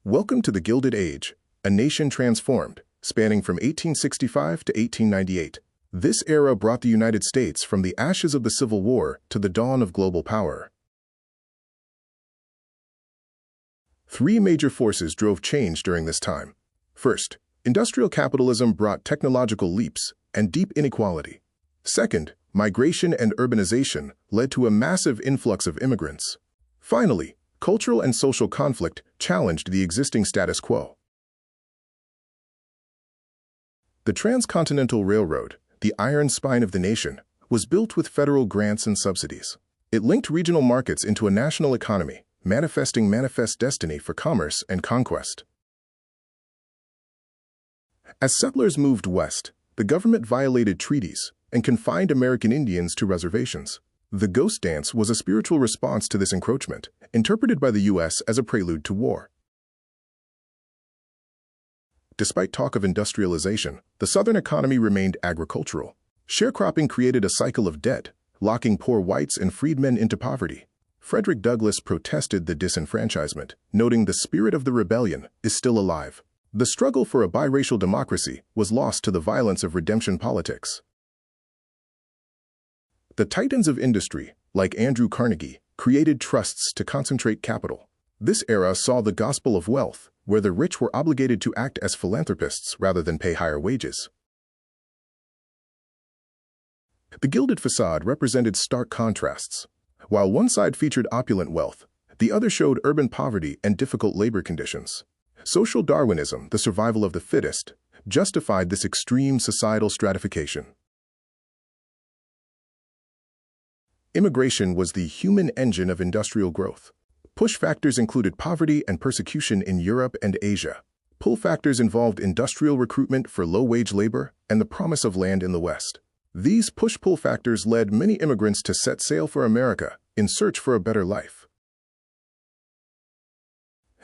Welcome to the Gilded Age, a nation transformed, spanning from 1865 to 1898. This era brought the United States from the ashes of the Civil War to the dawn of global power. Three major forces drove change during this time. First, industrial capitalism brought technological leaps and deep inequality. Second, migration and urbanization led to a massive influx of immigrants. Finally, cultural and social conflict challenged the existing status quo. The Transcontinental Railroad, the iron spine of the nation, was built with federal grants and subsidies. It linked regional markets into a national economy, manifesting manifest destiny for commerce and conquest. As settlers moved west, the government violated treaties and confined American Indians to reservations. The ghost dance was a spiritual response to this encroachment, interpreted by the U.S. as a prelude to war. Despite talk of industrialization, the Southern economy remained agricultural. Sharecropping created a cycle of debt, locking poor whites and freedmen into poverty. Frederick Douglass protested the disenfranchisement, noting the spirit of the rebellion is still alive. The struggle for a biracial democracy was lost to the violence of redemption politics. The titans of industry, like Andrew Carnegie, created trusts to concentrate capital. This era saw the gospel of wealth, where the rich were obligated to act as philanthropists rather than pay higher wages. The gilded facade represented stark contrasts. While one side featured opulent wealth, the other showed urban poverty and difficult labor conditions. Social Darwinism, the survival of the fittest, justified this extreme societal stratification. Immigration was the human engine of industrial growth. Push factors included poverty and persecution in Europe and Asia. Pull factors involved industrial recruitment for low-wage labor and the promise of land in the West. These push-pull factors led many immigrants to set sail for America in search for a better life.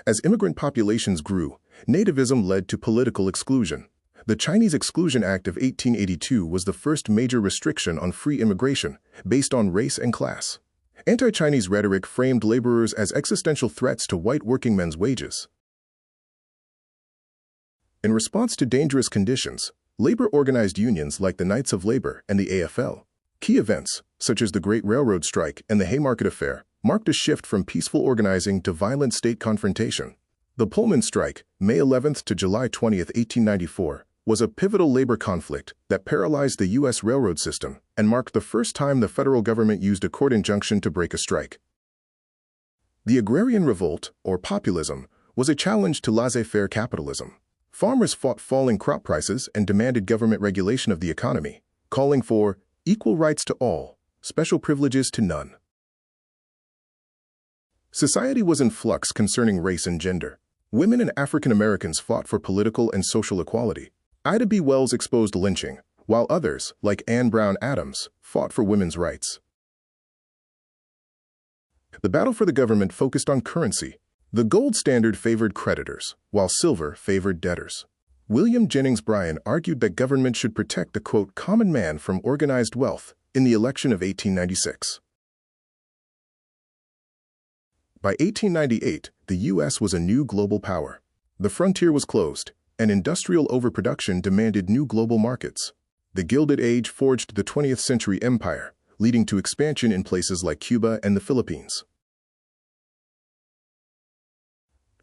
As immigrant populations grew, nativism led to political exclusion. The Chinese Exclusion Act of 1882 was the first major restriction on free immigration based on race and class. Anti-Chinese rhetoric framed laborers as existential threats to white working men's wages. In response to dangerous conditions, labor organized unions like the Knights of Labor and the AFL. Key events, such as the Great Railroad Strike and the Haymarket Affair, marked a shift from peaceful organizing to violent state confrontation. The Pullman Strike, May 11 to July 20, 1894, was a pivotal labor conflict that paralyzed the U.S. railroad system and marked the first time the federal government used a court injunction to break a strike. The Agrarian Revolt, or populism, was a challenge to laissez-faire capitalism. Farmers fought falling crop prices and demanded government regulation of the economy, calling for equal rights to all, special privileges to none. Society was in flux concerning race and gender. Women and African Americans fought for political and social equality. Ida B. Wells exposed lynching, while others, like Anne Brown Adams, fought for women's rights. The battle for the government focused on currency. The gold standard favored creditors, while silver favored debtors. William Jennings Bryan argued that government should protect the, quote, common man from organized wealth in the election of 1896. By 1898, the U.S. was a new global power. The frontier was closed, and industrial overproduction demanded new global markets. The Gilded Age forged the 20th century empire, leading to expansion in places like Cuba and the Philippines.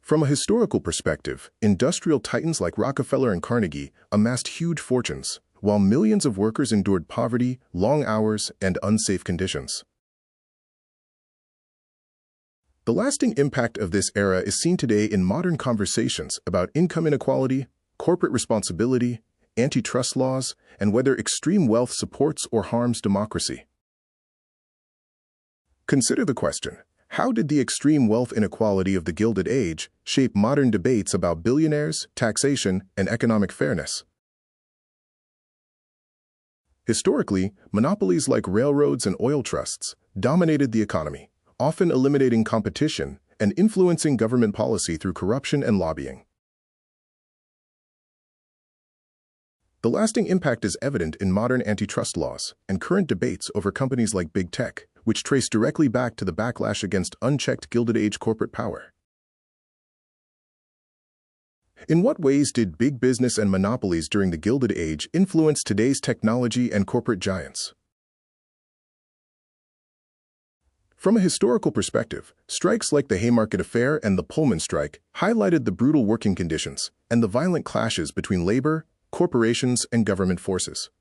From a historical perspective, industrial titans like Rockefeller and Carnegie amassed huge fortunes, while millions of workers endured poverty, long hours, and unsafe conditions. The lasting impact of this era is seen today in modern conversations about income inequality, corporate responsibility, antitrust laws, and whether extreme wealth supports or harms democracy. Consider the question: how did the extreme wealth inequality of the Gilded Age shape modern debates about billionaires, taxation, and economic fairness? Historically, monopolies like railroads and oil trusts dominated the economy, often eliminating competition and influencing government policy through corruption and lobbying. The lasting impact is evident in modern antitrust laws and current debates over companies like big tech, which trace directly back to the backlash against unchecked Gilded Age corporate power. In what ways did big business and monopolies during the Gilded Age influence today's technology and corporate giants? From a historical perspective, strikes like the Haymarket Affair and the Pullman strike highlighted the brutal working conditions and the violent clashes between labor, corporations, and government forces.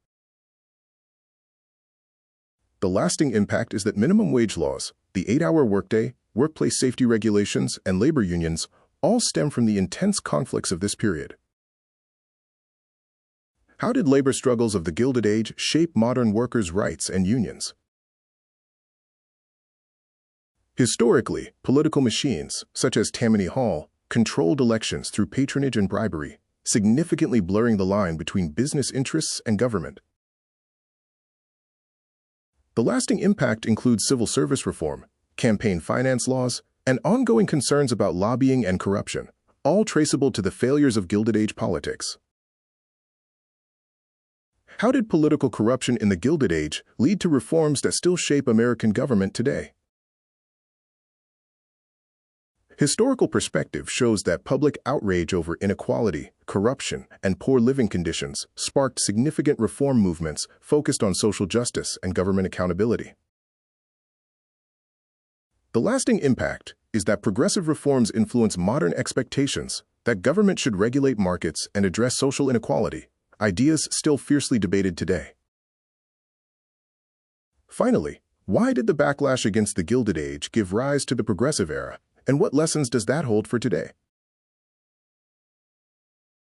The lasting impact is that minimum wage laws, the 8-hour workday, workplace safety regulations, and labor unions all stem from the intense conflicts of this period. How did labor struggles of the Gilded Age shape modern workers' rights and unions? Historically, political machines, such as Tammany Hall, controlled elections through patronage and bribery, significantly blurring the line between business interests and government. The lasting impact includes civil service reform, campaign finance laws, and ongoing concerns about lobbying and corruption, all traceable to the failures of Gilded Age politics. How did political corruption in the Gilded Age lead to reforms that still shape American government today? Historical perspective shows that public outrage over inequality, corruption, and poor living conditions sparked significant reform movements focused on social justice and government accountability. The lasting impact is that progressive reforms influence modern expectations that government should regulate markets and address social inequality, ideas still fiercely debated today. Finally, why did the backlash against the Gilded Age give rise to the progressive era? And what lessons does that hold for today?